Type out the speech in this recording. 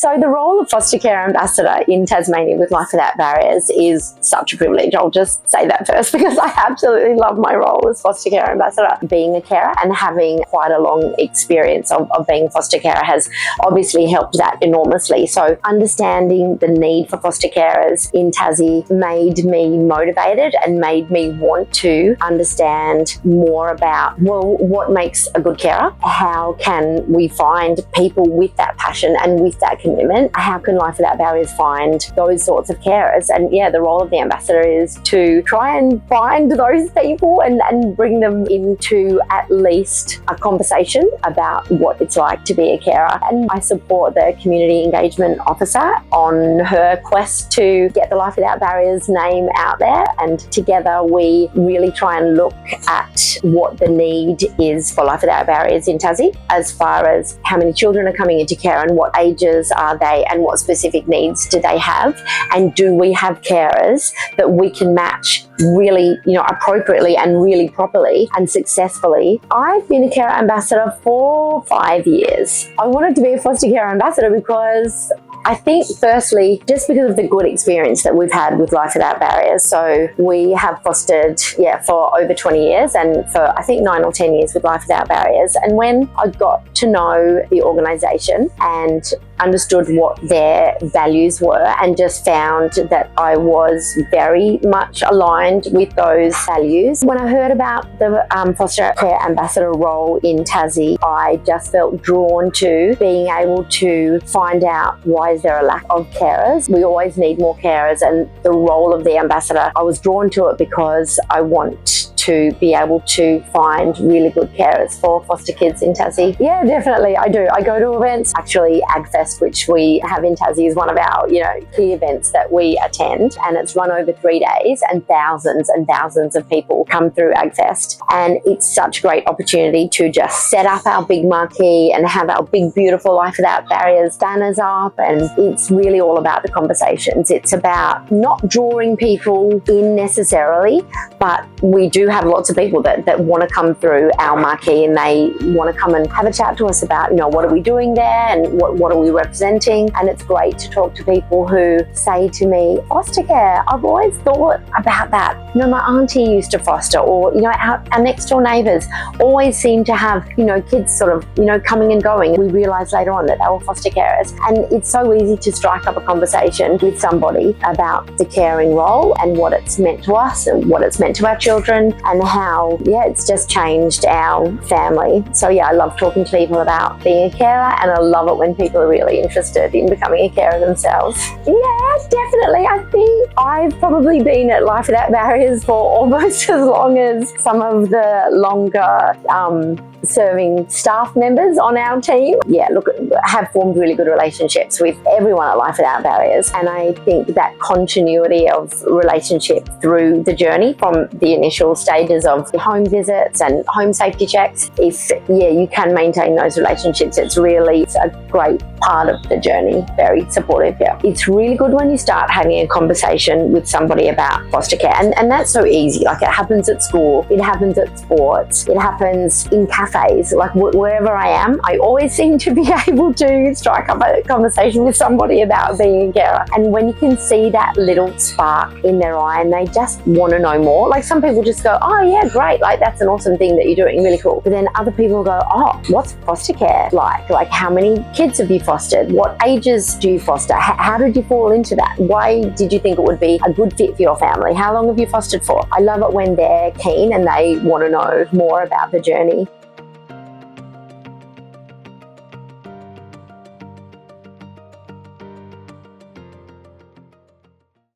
So the role of foster care ambassador in Tasmania with Life Without Barriers is such a privilege. I'll just say that first because I absolutely love my role as foster care ambassador. Being a carer and having quite a long experience of being a foster carer has obviously helped that enormously. So understanding the need for foster carers in Tassie made me motivated and made me want to understand more about, well, what makes a good carer? How can we find people with that passion and with that commitment? How can Life Without Barriers find those sorts of carers? And yeah, the role of the ambassador is to try and find those people and bring them into at least a conversation about what it's like to be a carer. And I support the community engagement officer on her quest to get the Life Without Barriers name out there. And together we really try and look at what the need is for Life Without Barriers in Tassie, as far as how many children are coming into care and what ages are they and what specific needs do they have, and do we have carers that we can match really, appropriately and really properly and successfully. I've been a carer ambassador for 5 years. I wanted to be a foster care ambassador because I think firstly, just because of the good experience that we've had with Life Without Barriers. So we have fostered, for over 20 years and for I think 9 or 10 years with Life Without Barriers. And when I got to know the organisation and understood what their values were and just found that I was very much aligned with those values. When I heard about the foster care ambassador role in Tassie, I just felt drawn to being able to find out why is there a lack of carers. We always need more carers, and the role of the ambassador, I was drawn to it because I want to be able to find really good carers for foster kids in Tassie. Yeah, definitely, I do. I go to events. Actually, AgFest, which we have in Tassie, is one of our, key events that we attend, and it's run over 3 days, and thousands of people come through AgFest. And it's such a great opportunity to just set up our big marquee and have our big, beautiful Life Without Barriers banners up, and it's really all about the conversations. It's about not drawing people in necessarily, but we do have lots of people that want to come through our marquee and they want to come and have a chat to us about, what are we doing there and what are we representing. And it's great to talk to people who say to me, foster care, I've always thought about that. My auntie used to foster, or, our next door neighbours always seem to have, kids sort of, coming and going. We realised later on that they were foster carers. And it's so easy to strike up a conversation with somebody about the caring role and what it's meant to us and what it's meant to our children, and how, it's just changed our family. So I love talking to people about being a carer, and I love it when people are really interested in becoming a carer themselves. Yeah, definitely. I think I've probably been at Life Without Barriers for almost as long as some of the longer serving staff members on our team. Have formed really good relationships with everyone at Life Without Barriers, and I think that continuity of relationship through the journey from the initial stages of home visits and home safety checks, if you can maintain those relationships, it's a great part of the journey. Very supportive. It's really good when you start having a conversation with somebody about foster care, and that's so easy. Like, it happens at school, it happens at sports, it happens in cafes, like wherever I am, I always seem to be able to strike up a conversation with somebody about being a carer. And when you can see that little spark in their eye and they just want to know more, like some people just go, oh yeah, great, like that's an awesome thing that you're doing, really cool. But then other people go, oh, what's foster care like? Like, how many kids have you fostered? What ages do you foster? How did you fall into that? Why did you think it would be a good fit for your family? How long have you fostered for? I love it when they're keen and they want to know more about the journey.